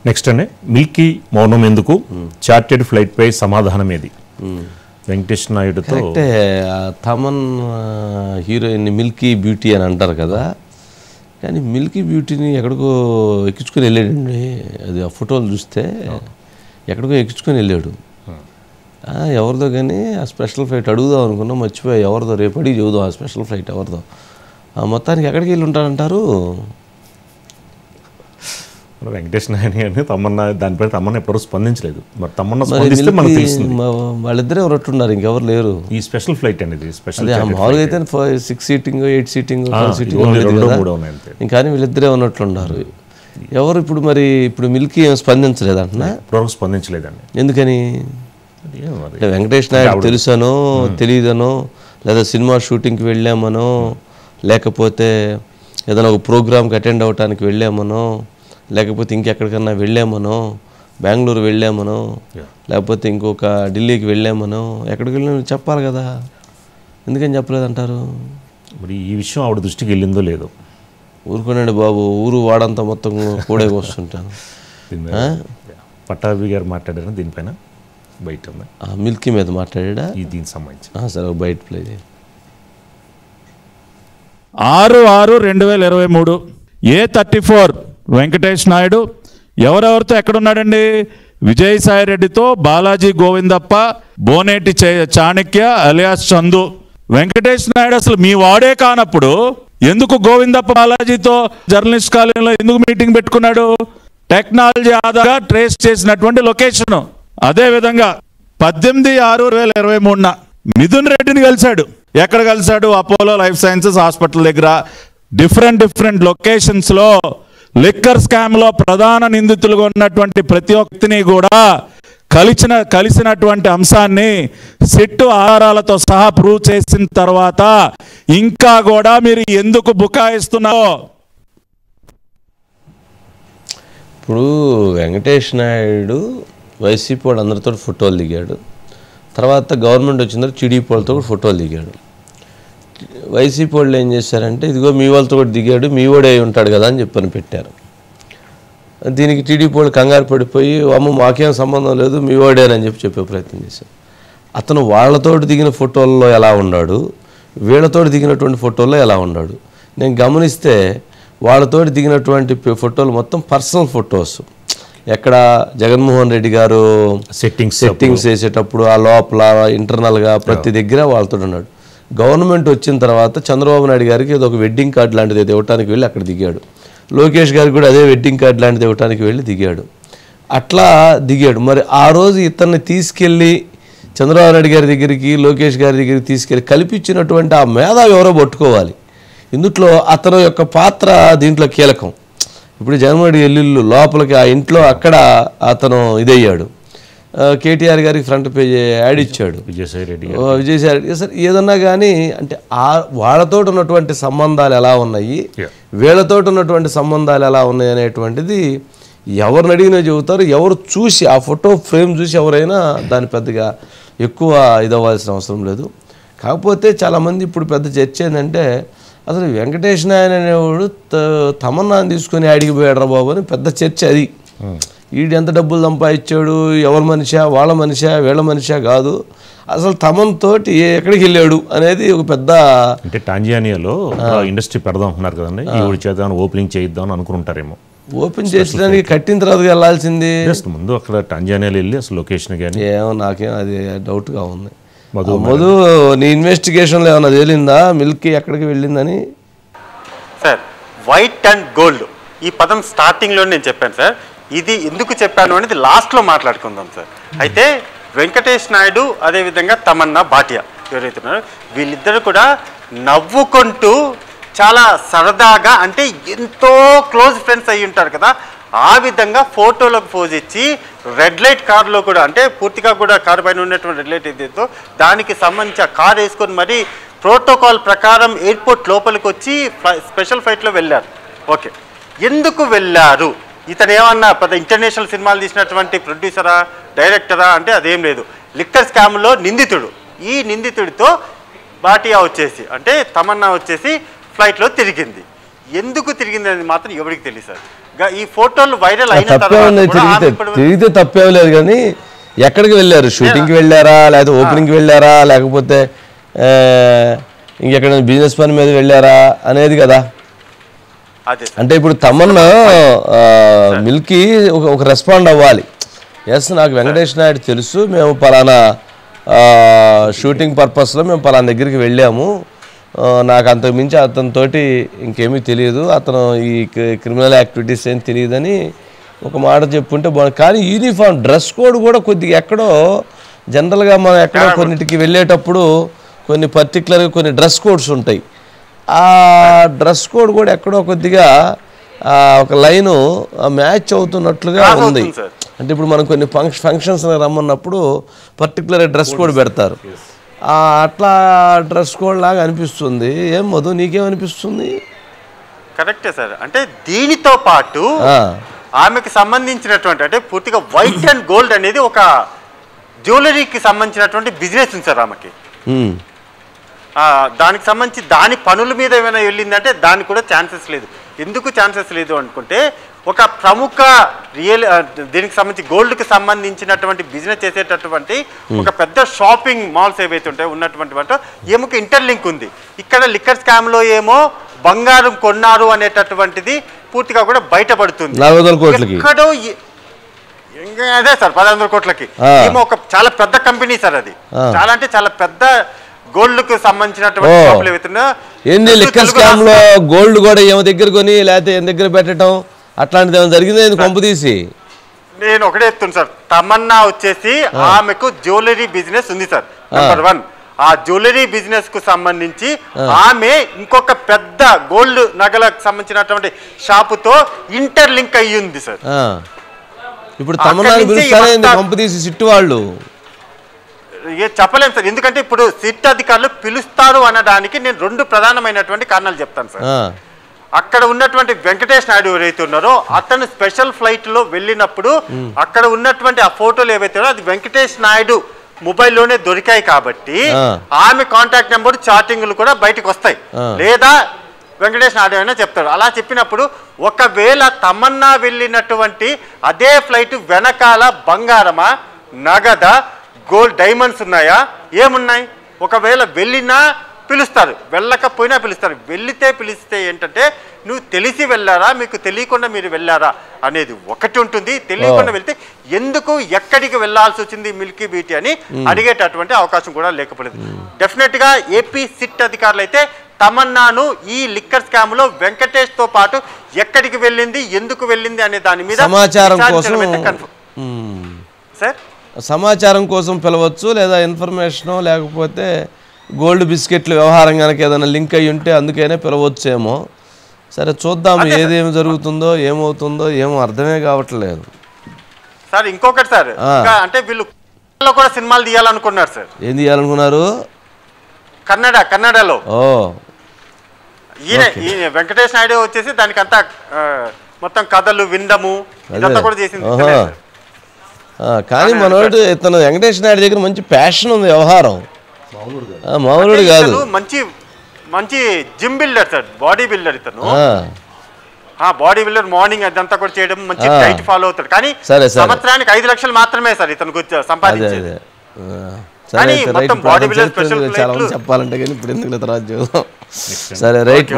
Next అండి, Milky మౌనం ఎందుకు, చార్టెడ్ ఫ్లైట్ పై సమాధానం ఏది? వెంకటేష్ నాయుడుతో అంటే తమన్ హీరోయిన్ మిల్కీ బ్యూటీ అని అంటారు కదా, కానీ మిల్కీ బ్యూటీని ఎక్కడికో ఎక్కించుకొని వెళ్ళాడండి. అది ఆ ఫోటోలు చూస్తే ఎక్కడికో ఎక్కించుకొని వెళ్ళాడు. ఎవరిదో కానీ ఆ స్పెషల్ ఫ్లైట్ అడుగుదాం అనుకున్నాం, మర్చిపోయా ఎవరిదో, రేపు అడిగి చూద్దాం ఆ స్పెషల్ ఫ్లైట్ ఎవరిదో. మొత్తానికి ఎక్కడికి వెళ్ళి ఉంటారంటారు? వెంకటేష్ నాయుడు గారిని తమన్నా, దానిపై తమన్నా ఎప్పుడూ స్పందించలేదు. మరి తమన్నా స్పందిస్తే మనకు తెలుస్తుంది. వాళ్ళిద్దరే ఉన్నట్టున్నారు, ఇంకెవరు లేరు. ఈ స్పెషల్ ఫ్లైట్ అనేది స్పెషల్ మామూలుగా అయితే 6 సీటింగ్ 8 సీటింగ్ 12 సీటింగ్ ఇంకా వీళ్ళిద్దరే ఉన్నట్లున్నారు. ఎవరు ఇప్పుడు మరి ఇప్పుడు మిల్కీ ఏం స్పందించలేదంటున్నా? ఎప్పుడూ స్పందించలేదండి. ఎందుకని? వెంకటేష్ నాయుడు తెలుసనో తెలియదనో, లేదా సినిమా షూటింగ్కి వెళ్ళామనో, లేకపోతే ఏదైనా ఒక ప్రోగ్రామ్కి అటెండ్ అవ్వటానికి వెళ్ళామనో, లేకపోతే ఇంకెక్కడికన్నా వెళ్ళామనో, బెంగళూరు వెళ్ళామనో, లేకపోతే ఇంకొక ఢిల్లీకి వెళ్ళామనో, ఎక్కడికి వెళ్ళామో చెప్పాలి కదా. ఎందుకని చెప్పలేదంటారు? మరి ఈ విషయం ఆవిడ దృష్టికి వెళ్ళిందో లేదో. ఊరుకోనండి బాబు, ఊరు వాడంతా మొత్తం కూడా వస్తుంటాను. పట్టాభి గారు మాట్లాడారు దీనిపైన, బయట ఉంది. మిల్కీ మీద మాట్లాడా దీనికి సంబంధించి? సరే బయట ప్లే 6/6/2023 A34 వెంకటేష్ నాయుడు ఎవరెవరితో ఎక్కడున్నాడండి? విజయసాయి రెడ్డితో, బాలాజీ గోవిందప్ప, బోనేటి చాణక్య అలియాస్ చందు. వెంకటేష్ నాయుడు అసలు మీ వాడే కానప్పుడు ఎందుకు గోవిందప్ప బాలాజీతో జర్నలిస్ట్ కాలనీలో ఎందుకు మీటింగ్ పెట్టుకున్నాడు? టెక్నాలజీ ఆధారంగా ట్రేస్ చేసినటువంటి లొకేషన్. అదే విధంగా 18/6/2023 మిథున్ రెడ్డిని కలిశాడు. ఎక్కడ కలిశాడు? అపోలో లైఫ్ సైన్సెస్ హాస్పిటల్ దగ్గర. డిఫరెంట్ లొకేషన్స్ లో లిక్కర్ స్కామ్ లో ప్రధాన నిందితులుగా ఉన్నటువంటి ప్రతి ఒక్కరిని కూడా కలిసినటువంటి అంశాన్ని సిట్టు ఆధారాలతో సహా ప్రూవ్ చేసిన తర్వాత ఇంకా కూడా మీరు ఎందుకు బుకాయిస్తున్నారో? ఇప్పుడు వెంకటేష్ నాయుడు వైసీపీ వాళ్ళు అందరితో ఫోటోలు దిగాడు. తర్వాత గవర్నమెంట్ వచ్చిన తర్వాత టీడీపీ వాళ్ళతో కూడా ఫోటోలు దిగాడు. వైసీపీ వాళ్ళు ఏం చేశారంటే, ఇదిగో మీ వాళ్ళతో కూడా దిగాడు, మీ వాడే ఉంటాడు కదా అని చెప్పని పెట్టారు. దీనికి టీడీపీ వాళ్ళు కంగారు పడిపోయి, అమ్మ మాకేం సంబంధం లేదు మీ వాడేనని చెప్పే ప్రయత్నం చేశారు. అతను వాళ్ళతో దిగిన ఫోటోల్లో ఎలా ఉన్నాడు, వీళ్ళతో దిగినటువంటి ఫోటోల్లో ఎలా ఉన్నాడు? నేను గమనిస్తే వాళ్ళతో దిగినటువంటి ఫోటోలు మొత్తం పర్సనల్ ఫొటోస్. ఎక్కడ జగన్మోహన్ రెడ్డి గారు సెట్టింగ్స్ వేసేటప్పుడు ఆ లోపల ఇంటర్నల్గా ప్రతి దగ్గర వాళ్ళతో ఉన్నాడు. గవర్నమెంట్ వచ్చిన తర్వాత చంద్రబాబు నాయుడు గారికి ఏదో ఒక వెడ్డింగ్ కార్డు లాంటిది ఇవ్వడానికి వెళ్ళి అక్కడ దిగాడు. లోకేష్ గారికి కూడా అదే వెడ్డింగ్ కార్డు లాంటిది ఇవ్వడానికి వెళ్ళి దిగాడు. అట్లా దిగాడు. మరి ఆ రోజు ఇతన్ని తీసుకెళ్ళి చంద్రబాబు నాయుడు గారి దగ్గరికి, లోకేష్ గారి దగ్గరికి తీసుకెళ్ళి కల్పించినటువంటి ఆ మేధావి ఎవరో పట్టుకోవాలి. ఇందుట్లో అతను యొక్క పాత్ర దీంట్లో కీలకం. ఇప్పుడు జగన్మోహన్ రెడ్డి ఇల్లు లోపలికి ఆ ఇంట్లో అక్కడ అతను ఇదయ్యాడు. కేటీఆర్ గారికి ఫ్రంట్ పేజ్ యాడ్ ఇచ్చాడు విజయసాయి రెడ్డి. సార్ ఏదన్నా కానీ అంటే వాళ్ళతో ఉన్నటువంటి సంబంధాలు ఎలా ఉన్నాయి, వీళ్ళతో ఉన్నటువంటి సంబంధాలు ఎలా ఉన్నాయి అనేటువంటిది ఎవరిని అడిగినా చెబుతారు. ఎవరు చూసి ఆ ఫోటో ఫ్రేమ్ చూసి ఎవరైనా దాన్ని పెద్దగా ఎక్కువ ఇదవ్వాల్సిన అవసరం లేదు. కాకపోతే చాలామంది ఇప్పుడు పెద్ద చర్చ ఏంటంటే, అసలు వెంకటేష్ నాయుడు అనేవాడు తమన్నాని తీసుకొని ఆడికి పోయాడు బాబు అని పెద్ద చర్చ. అది వీడు ఎంత డబ్బులు సంపాదించాడు, ఎవరి మనిషా, వాళ్ళ మనిషా, వీళ్ళ మనిషా కాదు, అసలు తమన్తోటి ఎక్కడికి వెళ్ళాడు అనేది ఒక పెద్ద. అంటే టాంజానియాలో ఇండస్ట్రీ పెడదాం అంటున్నారు కదండి, ఈవిడ చేద్దాం ఓపెనింగ్ చేయిద్దాం అని అనుకుంటారేమో. ఓపెన్ చేసడానికి కట్టిన తర్వాత వెళ్ళాల్సింది. ముందు అక్కడ టాంజానియాలో వెళ్ళి అసలు లొకేషన్ కానీ ఏమో నాకేం అది డౌట్గా ఉంది. మధు నీ ఇన్వెస్టిగేషన్లో ఏమన్నా తేలిందా మిల్కీ ఎక్కడికి వెళ్ళిందని? సార్, వైట్ అండ్ గోల్డ్ ఈ పదం స్టార్టింగ్లో నేను చెప్పాను సార్. ఇది ఎందుకు చెప్పాను అనేది లాస్ట్లో మాట్లాడుకుందాం సార్. అయితే వెంకటేష్ నాయుడు అదేవిధంగా తమన్నా భాటియా ఎవరైతే ఉన్నారో వీళ్ళిద్దరు కూడా నవ్వుకుంటూ చాలా సరదాగా, అంటే ఎంతో క్లోజ్ ఫ్రెండ్స్ అయ్యి ఉంటారు కదా, ఆ విధంగా ఫోటోలకు పోజ్ ఇచ్చి రెడ్ లైట్ కారులో కూడా, అంటే పూర్తిగా కూడా కారు పైన ఉన్నటువంటి రెడ్ లైట్ ఏదైతే దానికి సంబంధించి ఆ కారు వేసుకొని మరి ప్రోటోకాల్ ప్రకారం ఎయిర్పోర్ట్ లోపలికి వచ్చి స్పెషల్ ఫ్లైట్లో వెళ్ళారు. ఓకే, ఎందుకు వెళ్ళారు? ఇతను ఏమన్నా పెద్ద ఇంటర్నేషనల్ సినిమాలు తీసినటువంటి ప్రొడ్యూసరా, డైరెక్టరా అంటే అదేం లేదు. లిక్కర్ స్కామ్లో నిందితుడు. ఈ నిందితుడితో భాటియా వచ్చేసి అంటే తమన్నా వచ్చేసి ఫ్లైట్లో తిరిగింది. ఎందుకు తిరిగింది అనేది మాత్రం ఎవరికి తెలియదు సార్. ఈ ఫోటోలు వైరల్ అయిన తప్పే ఉంది, తిరిగితే తప్పే లేదు. కానీ ఎక్కడికి వెళ్ళారు? షూటింగ్కి వెళ్ళారా, లేకపోతే ఓపెనింగ్కి వెళ్ళారా, లేకపోతే ఇంకెక్కడ బిజినెస్ పని మీద వెళ్ళారా అనేది కదా. అంటే ఇప్పుడు తమన్నా మిల్కీ ఒక రెస్పాండ్ అవ్వాలి. ఎస్, నాకు వెంకటేష్ నాయుడు తెలుసు, మేము పలానా షూటింగ్ పర్పస్లో మేము పలానా దగ్గరికి వెళ్ళాము, నాకు అంతకు మించి అతనితోటి ఇంకేమీ తెలియదు, అతను ఈ క్రిమినల్ యాక్టివిటీస్ ఏం తెలియదని ఒక మాట చెప్పుంటే బాగుంది. కానీ యూనిఫామ్ డ్రెస్ కోడ్ కూడా కొద్దిగా ఎక్కడో జనరల్గా మనం ఎక్కడో కొన్నిటికి వెళ్ళేటప్పుడు కొన్ని పర్టికులర్గా కొన్ని డ్రెస్ కోడ్స్ ఉంటాయి. ఆ డ్రెస్ కోడ్ కూడా ఎక్కడో కొద్దిగా ఒక లైను మ్యాచ్ అవుతున్నట్లుగా ఉంది. అంటే ఇప్పుడు మనం కొన్ని ఫంక్షన్స్ రమ్మన్నప్పుడు పర్టికులర్ డ్రెస్ కోడ్ పెడతారు, అట్లా డ్రెస్ కోడ్ లాగా అనిపిస్తుంది. ఏం మధు, నీకేమనిపిస్తుంది? కరెక్టే సార్. అంటే దీనితో పాటు ఆమెకు సంబంధించినటువంటి అంటే పూర్తిగా వైట్ అండ్ గోల్డ్ అనేది ఒక జ్యువెలరీకి సంబంధించినటువంటి బిజినెస్ ఉంది సార్ ఆమెకి. దానికి సంబంధించి దాని పనుల మీద ఏమైనా వెళ్ళిందంటే దానికి కూడా ఛాన్సెస్ లేదు. ఎందుకు ఛాన్సెస్ లేదు అనుకుంటే ఒక ప్రముఖ దీనికి సంబంధించి గోల్డ్కి సంబంధించినటువంటి బిజినెస్ చేసేటటువంటి ఒక పెద్ద షాపింగ్ మాల్స్ ఏవైతే ఉంటాయో ఉన్నటువంటి వాటిలో ఏమొక ఇంటర్లింక్ ఉంది. ఇక్కడ లిక్కర్ స్కామ్లో ఏమో బంగారం కొన్నారు అనేటటువంటిది పూర్తిగా కూడా బయటపడుతుంది. ఎక్కడో అదే సార్ 1,100 కోట్లకి ఏమో ఒక చాలా పెద్ద కంపెనీ సార్, అది చాలా అంటే చాలా పెద్ద గోల్డ్ కు సంబంధించినటువంటి లిక్కర్ స్కామ్ లో గోల్డ్ కూడా ఏమో దగ్గర కొని లేకపోతే ఏం దగ్గర పెట్టడం అట్లాంటిది ఏమైనా జరిగింది కొంపు తీసి? నేను ఒకటే చెప్తున్నా సార్, తమన్నా వచ్చేసి ఆమెకు జ్యువెలరీ బిజినెస్ ఉంది సార్. నెంబర్ 1, ఆ జ్యువెలరీ బిజినెస్ కు సంబంధించి ఆమె ఇంకొక పెద్ద గోల్డ్ నగలకు సంబంధించినటువంటి షాపుతో ఇంటర్లింక్ అయ్యి ఉంది సార్. ఇప్పుడు తమన్నాని పిలుస్తారే కొంపు తీసి సిట్టు వాళ్ళు చెప్పలేము సార్. ఎందుకంటే ఇప్పుడు సిట్ అధికారులు పిలుస్తారు అనడానికి నేను 2 ప్రధానమైనటువంటి కారణాలు చెప్తాను సార్. అక్కడ ఉన్నటువంటి వెంకటేష్ నాయుడు ఎవరైతే ఉన్నారో అతను స్పెషల్ ఫ్లైట్ లో వెళ్ళినప్పుడు అక్కడ ఉన్నటువంటి ఆ ఫోటోలు ఏవైతే ఉన్నారో అది వెంకటేష్ నాయుడు మొబైల్లోనే దొరికాయి కాబట్టి ఆమె కాంటాక్ట్ నెంబర్ చాటింగ్లు కూడా బయటకు వస్తాయి, లేదా వెంకటేష్ నాయుడు అయినా చెప్తాడు. అలా చెప్పినప్పుడు ఒకవేళ తమన్నా వెళ్ళినటువంటి అదే ఫ్లైట్ వెనకాల బంగారమా, నగదా, గోల్డ్, డైమండ్స్ ఉన్నాయా, ఏమున్నాయి? ఒకవేళ వెళ్ళినా పిలుస్తారు, వెళ్ళకపోయినా పిలుస్తారు. వెళ్ళితే పిలిస్తే ఏంటంటే నువ్వు తెలిసి వెళ్ళారా, మీకు తెలియకుండా మీరు వెళ్ళారా అనేది ఒకటి ఉంటుంది. తెలియకుండా వెళ్తే ఎందుకు ఎక్కడికి వెళ్ళాల్సి వచ్చింది మిల్కీ బ్యూటీ అని అడిగేటటువంటి అవకాశం కూడా లేకపోలేదు. డెఫినెట్గా ఏపీ సిట్ అధికారులు అయితే తమన్నాను ఈ లిక్కర్ స్కామ్ లో వెంకటేష్ తో పాటు ఎక్కడికి వెళ్ళింది, ఎందుకు వెళ్ళింది అనే దాని మీద సమాచారం కోసం పిలవచ్చు, లేదా ఇన్ఫర్మేషన్ లేకపోతే గోల్డ్ బిస్కెట్ల వ్యవహారం కనుక ఏదైనా లింక్ అయ్యి ఉంటే అందుకైనా పిలవచ్చేమో. సరే చూద్దాం ఏదేమి జరుగుతుందో ఏమవుతుందో ఏమో అర్థమే కావట్లేదు సార్. ఇంకొకటి సార్, అంటే వీళ్ళు కూడా సినిమాలు తీయాలనుకున్నారు సార్. ఏం తీయాలనుకున్నారు? కన్నడలో. ఈయన వెంకటేష్ నాయుడు వచ్చేసి దానికంతా మొత్తం కథలు వినడము ఇదంతా కూడా చేసింది. కానీ మనోడు ఇతను వెంకటేష్ నాయుడు దగ్గర మంచి ప్యాషన్ ఉంది, వ్యవహారం మామూలుడు కాదు. మంచి మంచి gym builder sir, body builder ఇతను. బాడీ బిల్డర్, మార్నింగ్ అదంతా కూడా చేయడం, మంచి డైట్ ఫాలో అవుతాడు. కానీ సంవత్సరానికి 5 లక్షలు మాత్రమే సార్ ఇతను సంపాదించేది. చెప్పాలంటే కానీ ఇప్పుడు ఎందుకు తర్వాత చూద్దాం. సరే రైట్.